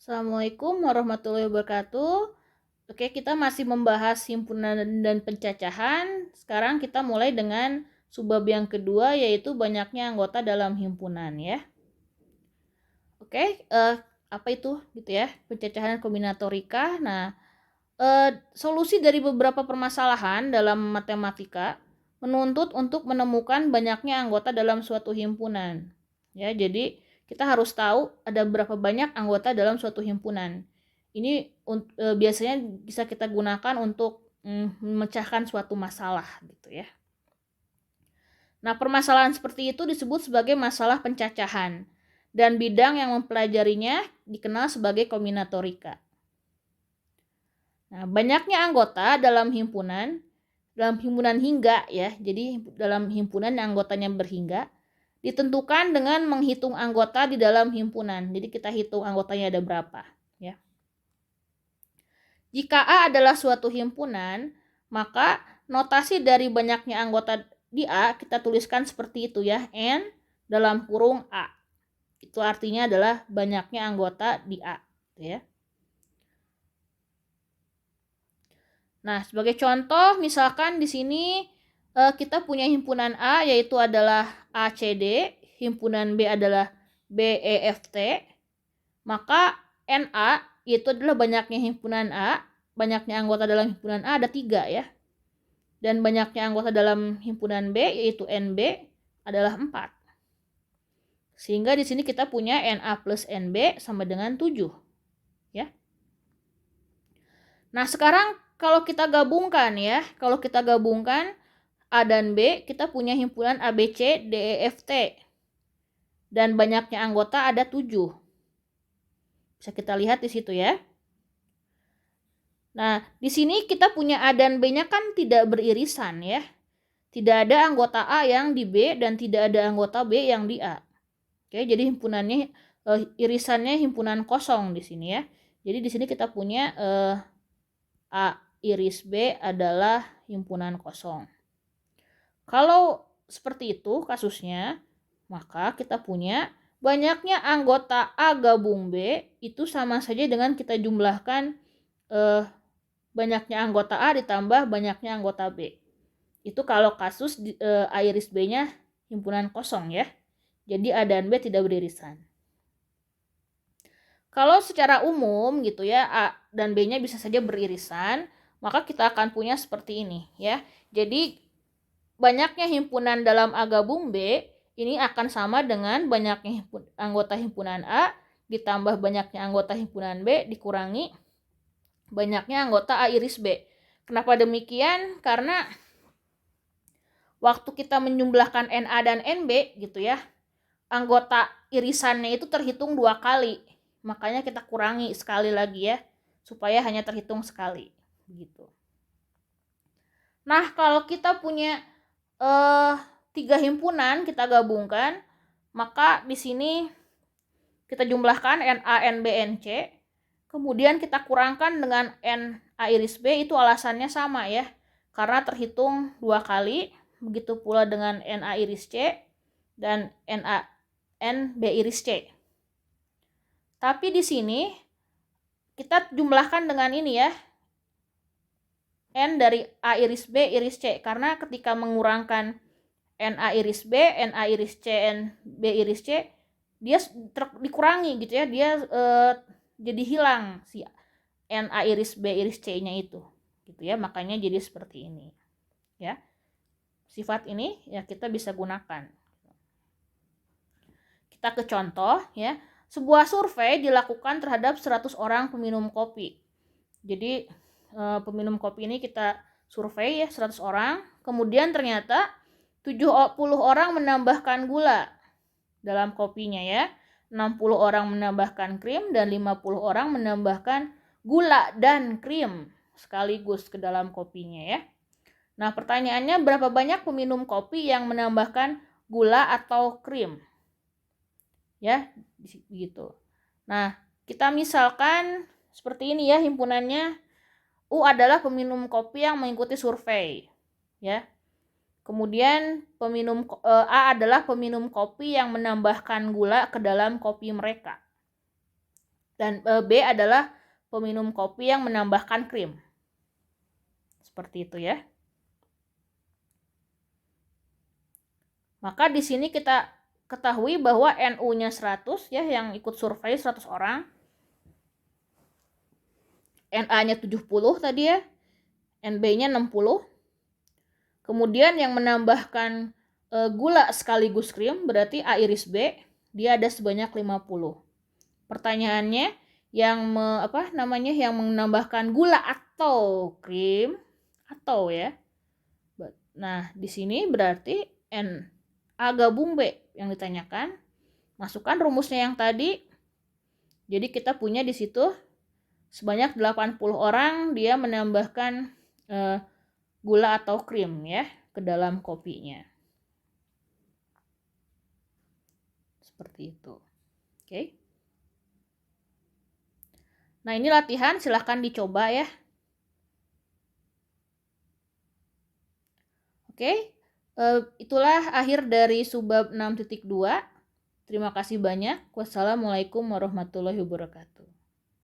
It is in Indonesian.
Assalamualaikum warahmatullahi wabarakatuh. Oke, kita masih membahas himpunan dan pencacahan. Sekarang kita mulai dengan subbab yang kedua, yaitu banyaknya anggota dalam himpunan ya. Oke, apa itu gitu ya? Pencacahan kombinatorika. Nah, solusi dari beberapa permasalahan dalam matematika menuntut untuk menemukan banyaknya anggota dalam suatu himpunan. Ya, jadi kita harus tahu ada berapa banyak anggota dalam suatu himpunan. Ini biasanya bisa kita gunakan untuk memecahkan suatu masalah gitu ya. Nah, permasalahan seperti itu disebut sebagai masalah pencacahan dan bidang yang mempelajarinya dikenal sebagai kombinatorika. Nah, banyaknya anggota dalam himpunan hingga ya, jadi dalam himpunan yang anggotanya berhingga, ditentukan dengan menghitung anggota di dalam himpunan. Jadi kita hitung anggotanya ada berapa ya. Jika A adalah suatu himpunan, maka notasi dari banyaknya anggota di A kita tuliskan seperti itu ya, N dalam kurung A. Itu artinya adalah banyaknya anggota di A gitu ya. Nah, sebagai contoh misalkan di sini kita punya himpunan A yaitu adalah ACD, himpunan B adalah BEFT, maka NA itu adalah banyaknya himpunan A, banyaknya anggota dalam himpunan A ada 3 ya. Dan banyaknya anggota dalam himpunan B yaitu NB adalah 4. Sehingga di sini kita punya NA plus NB sama dengan 7 ya. Nah, sekarang kalau kita gabungkan A dan B, kita punya himpunan ABC, DEFT. Dan banyaknya anggota ada 7. Bisa kita lihat di situ ya. Nah, di sini kita punya A dan B-nya kan tidak beririsan ya. Tidak ada anggota A yang di B dan tidak ada anggota B yang di A. Oke, jadi himpunannya irisannya himpunan kosong di sini ya. Jadi di sini kita punya A iris B adalah himpunan kosong. Kalau seperti itu kasusnya, maka kita punya banyaknya anggota A gabung B itu sama saja dengan kita jumlahkan banyaknya anggota A ditambah banyaknya anggota B. Itu kalau kasus A iris B-nya himpunan kosong ya. Jadi A dan B tidak beririsan. Kalau secara umum gitu ya, A dan B-nya bisa saja beririsan, maka kita akan punya seperti ini ya. Jadi banyaknya himpunan dalam A gabung B ini akan sama dengan banyaknya anggota himpunan A ditambah banyaknya anggota himpunan B dikurangi banyaknya anggota A iris B. Kenapa demikian? Karena waktu kita menjumlahkan NA dan NB gitu ya, anggota irisannya itu terhitung 2 kali. Makanya kita kurangi sekali lagi ya, supaya hanya terhitung sekali gitu. Nah, kalau kita punya 3 himpunan kita gabungkan, maka di sini kita jumlahkan NA, NB, NC, kemudian kita kurangkan dengan NA iris B, itu alasannya sama ya, karena terhitung 2 kali, begitu pula dengan NA iris C dan NB iris C. Tapi di sini kita jumlahkan dengan ini ya, N dari A iris B iris C, karena ketika mengurangkan NA iris B, NA iris C, NB iris C, dia dikurangi gitu ya, dia jadi hilang si NA iris B iris C-nya itu gitu ya, makanya jadi seperti ini ya. Sifat ini ya kita bisa gunakan. Kita ke contoh ya. Sebuah survei dilakukan terhadap 100 orang peminum kopi. Jadi peminum kopi ini kita survei ya 100 orang, kemudian ternyata 70 orang menambahkan gula dalam kopinya ya. 60 orang menambahkan krim dan 50 orang menambahkan gula dan krim sekaligus ke dalam kopinya ya. Nah, pertanyaannya berapa banyak peminum kopi yang menambahkan gula atau krim? Ya, begitu. Nah, kita misalkan seperti ini ya himpunannya. U adalah peminum kopi yang mengikuti survei. Ya. Kemudian A adalah peminum kopi yang menambahkan gula ke dalam kopi mereka. Dan B adalah peminum kopi yang menambahkan krim. Seperti itu ya. Maka di sini kita ketahui bahwa NU-nya 100 ya, yang ikut survei 100 orang. NA-nya 70 tadi ya. NB-nya 60. Kemudian yang menambahkan gula sekaligus krim berarti A iris B, dia ada sebanyak 50. Pertanyaannya, yang yang menambahkan gula atau krim atau ya. Nah, di sini berarti N A gabung B yang ditanyakan. Masukkan rumusnya yang tadi. Jadi kita punya di situ sebanyak 80 orang dia menambahkan gula atau krim ya ke dalam kopinya. Seperti itu. Oke. Nah, ini latihan, silahkan dicoba ya. Oke. Itulah akhir dari subbab 6.2. Terima kasih banyak. Wassalamualaikum warahmatullahi wabarakatuh.